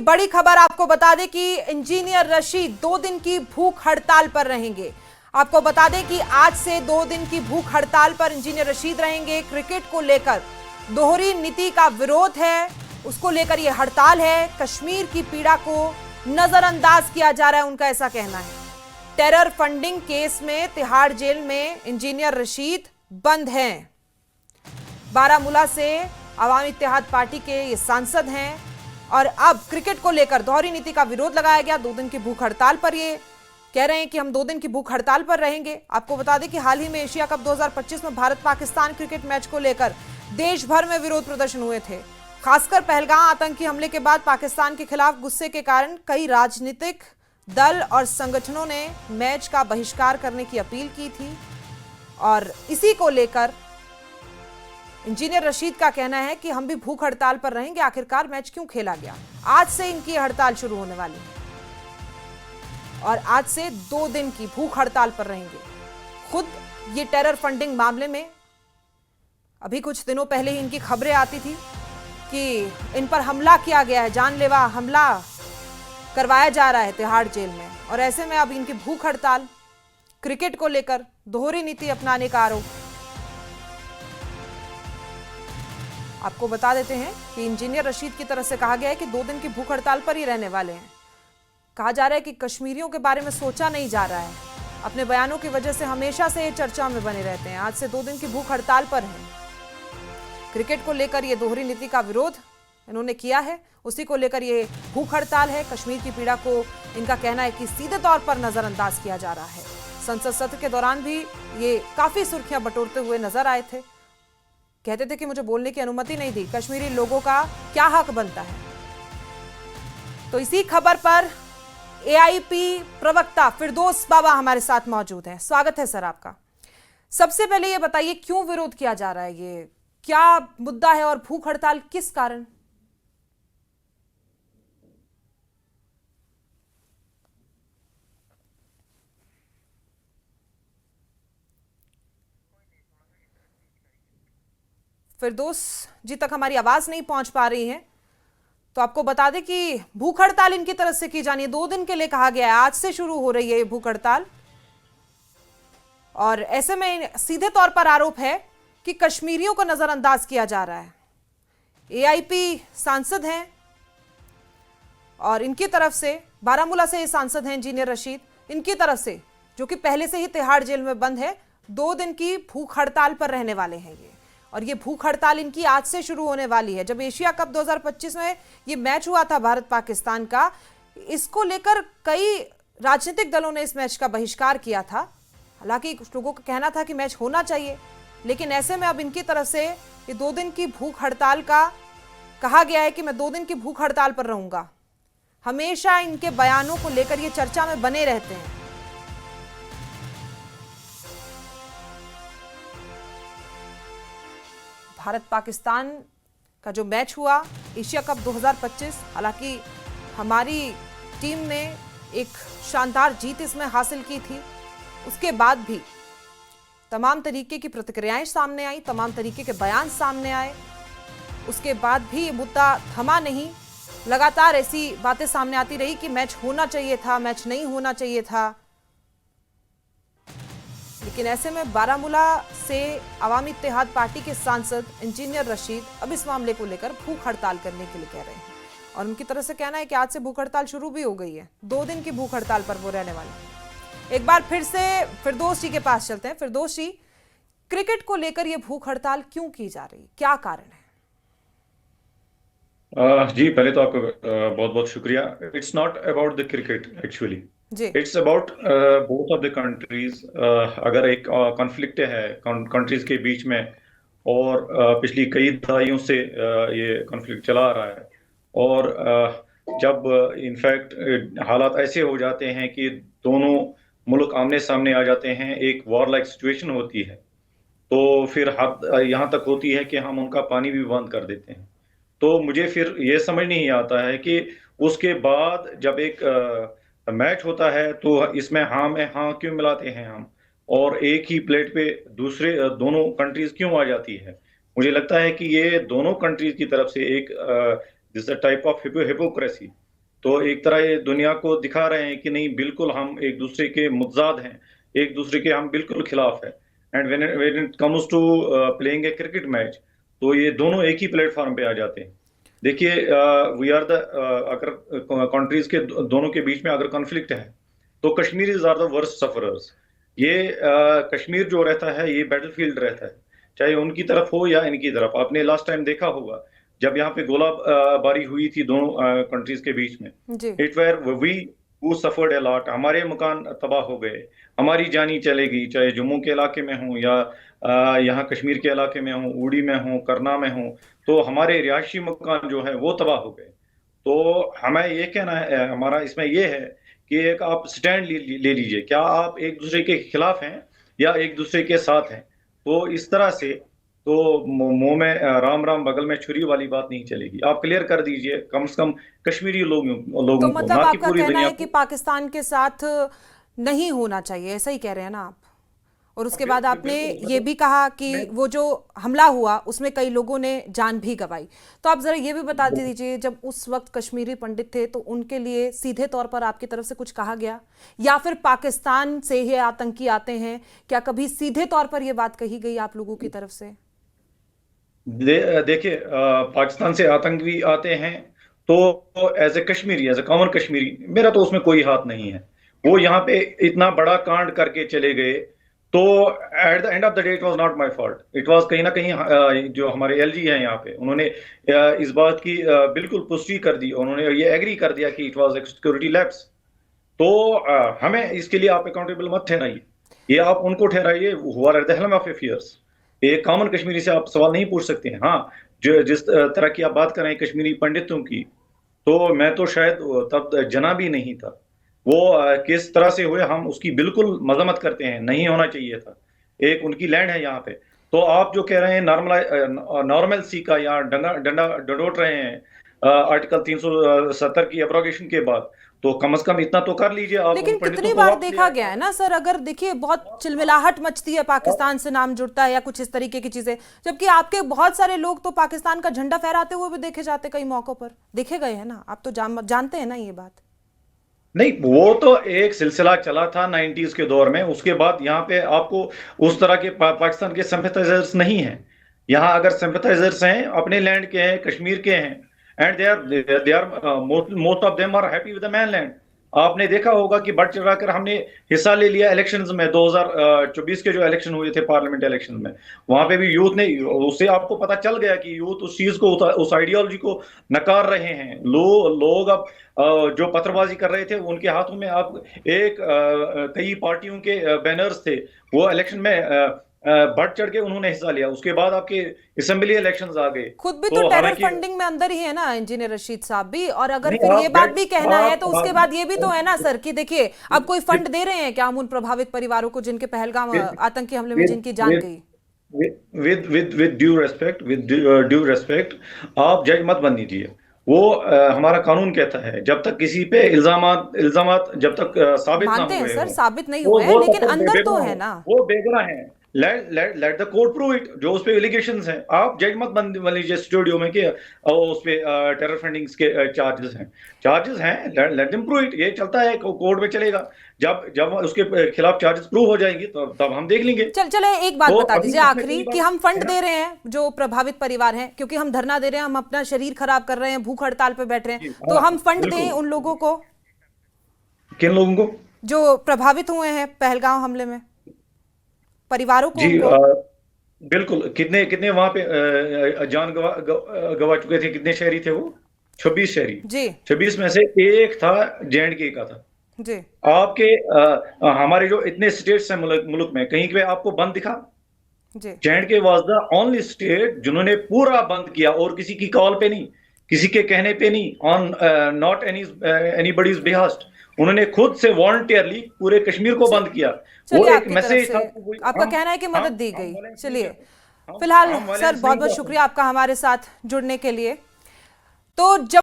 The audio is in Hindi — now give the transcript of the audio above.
बड़ी खबर आपको बता दें कि इंजीनियर रशीद 2 दिन की भूख हड़ताल पर रहेंगे। आपको बता दें कि आज से 2 दिन की भूख हड़ताल पर इंजीनियर रशीद रहेंगे। क्रिकेट को लेकर दोहरी नीति का विरोध है, उसको लेकर यह हड़ताल है। कश्मीर की पीड़ा को नजरअंदाज किया जा रहा है, उनका ऐसा कहना है। टेरर फंडिंग केस में तिहाड़ जेल में इंजीनियर रशीद बंद हैं। बारामूला से अवामी इत्तेहाद पार्टी के ये सांसद हैं और अब क्रिकेट को लेकर दोहरी नीति का विरोध लगाया गया। 2 दिन की भूख हड़ताल पर ये कह रहे हैं कि हम 2 दिन की भूख हड़ताल पर रहेंगे। आपको बता दें कि हाल ही में एशिया कप 2025 में भारत पाकिस्तान क्रिकेट मैच को लेकर देश भर में विरोध प्रदर्शन हुए थे। खासकर पहलगाम आतंकी हमले के बाद पाकिस्तान के खिलाफ गुस्से के कारण कई राजनीतिक दल और संगठनों ने मैच का बहिष्कार करने की अपील की थी और इसी को लेकर इंजीनियर रशीद का कहना है कि हम भी भूख हड़ताल पर रहेंगे। आखिरकार मैच क्यों खेला गया? आज से इनकी हड़ताल शुरू होने वाली है और आज से 2 दिन की भूख हड़ताल पर रहेंगे। खुद ये टेरर फंडिंग मामले में अभी कुछ दिनों पहले ही इनकी खबरें आती थी कि इन पर हमला किया गया है, जानलेवा हमला करवाया जा रहा है तिहाड़ जेल में, और ऐसे में अब इनकी भूख हड़ताल, क्रिकेट को लेकर दोहरी नीति अपनाने का आरोप। आपको बता देते हैं कि इंजीनियर रशीद की तरफ से कहा गया है कि 2 दिन की भूख हड़ताल पर ही रहने वाले हैं। कहा जा रहा है कि कश्मीरियों के बारे में सोचा नहीं जा रहा है। अपने बयानों की वजह से हमेशा से ये चर्चा में बने रहते हैं। आज से 2 दिन की भूख हड़ताल पर हैं। क्रिकेट को लेकर ये दोहरी नीति का विरोध इन्होंने किया है, उसी को लेकर ये भूख हड़ताल है। कश्मीर की पीड़ा को इनका कहना है कि सीधे तौर पर नजरअंदाज किया जा रहा है। संसद सत्र के दौरान भी ये काफी सुर्खियां बटोरते हुए नजर आए थे। कहते थे कि मुझे बोलने की अनुमति नहीं दी, कश्मीरी लोगों का क्या हक बनता है। तो इसी खबर पर एआईपी प्रवक्ता फिरदौस बाबा हमारे साथ मौजूद हैं। स्वागत है सर आपका। सबसे पहले ये बताइए क्यों विरोध किया जा रहा है, ये क्या मुद्दा है और भूख हड़ताल किस कारण? फिरदौस जी तक हमारी आवाज नहीं पहुंच पा रही है, तो आपको बता दें कि भूख हड़ताल इनकी तरफ से की जानी है। 2 दिन के लिए कहा गया है, आज से शुरू हो रही है ये भूख हड़ताल और ऐसे में सीधे तौर पर आरोप है कि कश्मीरियों को नजरअंदाज किया जा रहा है। एआईपी सांसद हैं और इनकी तरफ से, बारामूला से ये सांसद हैं इंजीनियर रशीद, इनकी तरफ से जो कि पहले से ही तिहाड़ जेल में बंद है, 2 दिन की भूख हड़ताल पर रहने वाले हैं ये। और ये भूख हड़ताल इनकी आज से शुरू होने वाली है। जब एशिया कप 2025 में ये मैच हुआ था भारत पाकिस्तान का, इसको लेकर कई राजनीतिक दलों ने इस मैच का बहिष्कार किया था। हालांकि कुछ लोगों का कहना था कि मैच होना चाहिए, लेकिन ऐसे में अब इनकी तरफ से ये 2 दिन की भूख हड़ताल का कहा गया है कि मैं 2 दिन की भूख हड़ताल पर रहूंगा। हमेशा इनके बयानों को लेकर ये चर्चा में बने रहते हैं। भारत पाकिस्तान का जो मैच हुआ एशिया कप 2025, हालांकि हमारी टीम ने एक शानदार जीत इसमें हासिल की थी। उसके बाद भी तमाम तरीके की प्रतिक्रियाएं सामने आई, तमाम तरीके के बयान सामने आए। उसके बाद भी ये मुद्दा थमा नहीं, लगातार ऐसी बातें सामने आती रही कि मैच होना चाहिए था, मैच नहीं होना चाहिए था। लेकिन ऐसे में बारामूला से अवामी इत्तेहाद पार्टी के सांसद इंजीनियर रशीद अब इस मामले को लेकर भूख हड़ताल करने के लिए कह रहे हैं और उनकी तरफ से कहना है कि आज से भूख हड़ताल शुरू भी हो गई है। 2 दिन की भूख हड़ताल पर वो रहने वाले हैं। एक बार फिर से फिरदौस जी के पास चलते हैं। फिरदौस जी, क्रिकेट को लेकर ये भूख हड़ताल क्यों की जा रही है, क्या कारण है? जी, पहले तो आपका बहुत बहुत शुक्रिया। It's not about the cricket actually, जी it's about both of the countries. अगर एक कॉन्फ्लिक्ट है कंट्रीज के बीच में और पिछली कई दहाइयों से ये कॉन्फ्लिक्ट चला आ रहा है और जब इनफैक्ट हालात ऐसे हो जाते हैं कि दोनों मुल्क आमने सामने आ जाते हैं, एक वॉर लाइक सिचुएशन होती है, तो फिर हद यहाँ तक होती है कि हम उनका पानी भी बंद कर देते हैं। तो मुझे फिर ये समझ नहीं आता है कि उसके बाद जब एक मैच होता है तो इसमें हाँ में हाँ क्यों मिलाते हैं हम, और एक ही प्लेट पे दूसरे दोनों कंट्रीज क्यों आ जाती है। मुझे लगता है कि ये दोनों कंट्रीज की तरफ से एक दिस टाइप ऑफ हिपोक्रेसी तो एक तरह ये दुनिया को दिखा रहे हैं कि नहीं, बिल्कुल हम एक दूसरे के मुतजाद हैं, एक दूसरे के हम बिल्कुल खिलाफ है। And when it comes to playing a cricket match, तो ये दोनों एक ही प्लेटफॉर्म पे आ जाते हैं। देखिए, वी आर द अगर कंट्रीज के दोनों के बीच में अगर कॉन्फ्लिक्ट है, तो Kashmiris are the worst sufferers. ये कश्मीर जो रहता है, ये बैटलफील्ड रहता है, चाहे उनकी तरफ हो या इनकी तरफ। आपने लास्ट टाइम देखा होगा जब यहाँ पे गोलाबारी हुई थी दोनों कंट्रीज के बीच में, जी। It were we who suffered a lot. हमारे मकान तबाह हो गए, हमारी जानी चलेगी, चाहे जम्मू के इलाके में हो या यहाँ कश्मीर के इलाके में हो, उड़ी में हो, करना में हो, तो हमारे रिहायशी मकान जो है वो तबाह हो गए। तो हमें ये कहना है, हमारा इसमें ये है कि एक आप स्टैंड ले लीजिए, क्या आप एक दूसरे के खिलाफ हैं या एक दूसरे के साथ हैं। तो इस तरह से तो मुंह में राम राम बगल में छुरी वाली बात नहीं चलेगी। आप क्लियर कर दीजिए कम से कम कश्मीरी तो लोगों को, मतलब ना कि आपका पूरी कहना दुनिया है कि को। पाकिस्तान के साथ नहीं होना चाहिए, ऐसा ही कह रहे हैं ना आप? और उसके बाद आपने बिल्कुल, ये भी कहा कि मैं वो जो हमला हुआ उसमें कई लोगों ने जान भी गंवाई। तो आप जरा ये भी बता दीजिए, जब उस वक्त कश्मीरी पंडित थे तो उनके लिए सीधे तौर पर आपकी तरफ से कुछ कहा गया, या फिर पाकिस्तान से ही आतंकी आते हैं, क्या कभी सीधे तौर पर यह बात कही गई आप लोगों की तरफ से? देखिए, पाकिस्तान से आतंकवादी आते हैं तो as a Kashmiri, as a common Kashmiri, मेरा तो उसमें कोई हाथ नहीं है। वो यहाँ पे इतना बड़ा कांड करके चले गए, तो at the end of the day it was not my fault. It was कहीं ना कहीं जो हमारे एलजी हैं यहाँ पे, उन्होंने इस बात की बिल्कुल पुष्टि कर दी, उन्होंने ये एग्री कर दिया कि इट वाज एक सिक्योरिटी लैप्स। तो हमें इसके लिए आप अकाउंटेबल मत ठहराइए, ये आप उनको ठहराइए who are at the helm of affairs. एक कॉमन कश्मीरी से आप सवाल नहीं पूछ सकते हैं। हाँ, जो जिस तरह की आप बात कर रहे हैं कश्मीरी पंडितों की, तो मैं तो शायद तब जना भी नहीं था। वो किस तरह से हुए हम उसकी बिल्कुल मजम्मत करते हैं, नहीं होना चाहिए था। एक उनकी लैंड है यहाँ पे। तो आप जो कह रहे हैं नॉर्मल सी का, या डंडा डंडा डडोट रहे हैं आर्टिकल 370 की एब्रोगेशन के बाद, तो कम से कम इतना तो कर लीजिए, आप उन लेकिन पंडितों कितनी को बार वापस ले देखा आए। गया है ना सर, अगर देखिए बहुत चिलमिलाहट मचती है, पाकिस्तान से नाम जुड़ता है या कुछ इस तरीके की चीजें, जबकि आपके बहुत सारे लोग तो पाकिस्तान का झंडा फहराते हुए भी देखे जाते, कई मौकों पर देखे गए हैं ना, आप तो जानते हैं ना ये बात। नहीं, वो तो एक सिलसिला चला था 90s के दौर में। उसके बाद यहाँ पे आपको उस तरह के पाकिस्तान के सिंपैथाइजर्स नहीं हैं। यहाँ अगर सिंपैथाइजर्स हैं, अपने लैंड के हैं, कश्मीर के हैं, and they are most of them are happy with the mainland. आपने देखा होगा कि बढ़ चढ़ाकर हमने हिस्सा ले लिया इलेक्शंस में। 2024 के जो इलेक्शन हुए थे, पार्लियामेंट इलेक्शन में, वहां पे भी यूथ ने, उससे आपको पता चल गया कि यूथ उस चीज को, उस आइडियोलॉजी को नकार रहे हैं। लोग अब जो पत्रबाजी कर रहे थे, उनके हाथों में आप कई पार्टियों के बैनर्स थे, वो इलेक्शन में बढ़ चढ़ के उन्होंने हिस्सा लिया। उसके बाद आपके असेंबली इलेक्शंस आ गए। खुद भी तो तो टेरर हालांकि फंडिंग में अंदर ही है ना इंजीनियर रशीद साहब भी, और अगर नहीं, फिर ये आप बात भी कहना है तो उसके बाद ये भी तो आप है ना सर कि देखिए, अब कोई फंड दे रहे हैं क्या हम उन प्रभावित परिवारों को जिनके पहलगाम आतंकी हमले में जिनकी जान गई? विद ड्यू रेस्पेक्ट, आप जज मत बन दीजिए। वो हमारा कानून कहता है, जब तक किसी पे इल्जामात जब तक साबित ना मानते हैं हुए सर, हो, साबित नहीं वो हुए हैं, वो तब लेकिन तक अंदर तो बेगुनाह है हो, ना। वो बेगुनाह है। Let the court prove it. जो उस पे एलिगेशंस हैं, आप जज मत बन लीजिए स्टूडियो में कि उस पे टेरर फंडिंग्स के चार्जेस हैं, लेट देम प्रूव इट। ये चलता है, कोर्ट में चलेगा। जब जब उसके खिलाफ चार्जेस प्रूव हो जाएंगे, तो तब हम देख लेंगे। चले एक बात तो बता अभी दीजिए इसमें आखिरी, कोई कि बात हम फंड है दे ना। रहे हैं जो प्रभावित परिवार हैं, क्योंकि हम धरना दे रहे हैं, हम अपना शरीर खराब कर रहे हैं, भूख हड़ताल पे बैठ रहे हैं, तो हाँ, हम फंड दें बिल्कुल। उन लोगों को किन लोगों को? जो प्रभावित हुए हैं पहलगाम हमले में, परिवारों को, जी, उनको? बिल्कुल। कितने कितने वहां पे जान गवा चुके थे? कितने शहरी थे वो? 26 शहरी। जी 26 में से एक था JNK का था। जी आपके हमारे जो इतने स्टेट्स हैं मुल्क में, कहीं पे आपको बंद दिखा? जी JNK was the only state जिन्होंने पूरा बंद किया, और किसी की कॉल पे नहीं, किसी के कहने पे नहीं, ऑन नॉट एनीबॉडीज बिहास्ट। उन्होंने खुद से वॉलंटियरली पूरे कश्मीर को बंद किया। वो चलिए, एक आपकी तरफ मैसेज से था। आपका कहना है कि मदद दी गई। चलिए, हम फिलहाल हम सर वायलेंस बहुत नहीं बहुत कर शुक्रिया सकते। आपका हमारे साथ जुड़ने के लिए। तो जब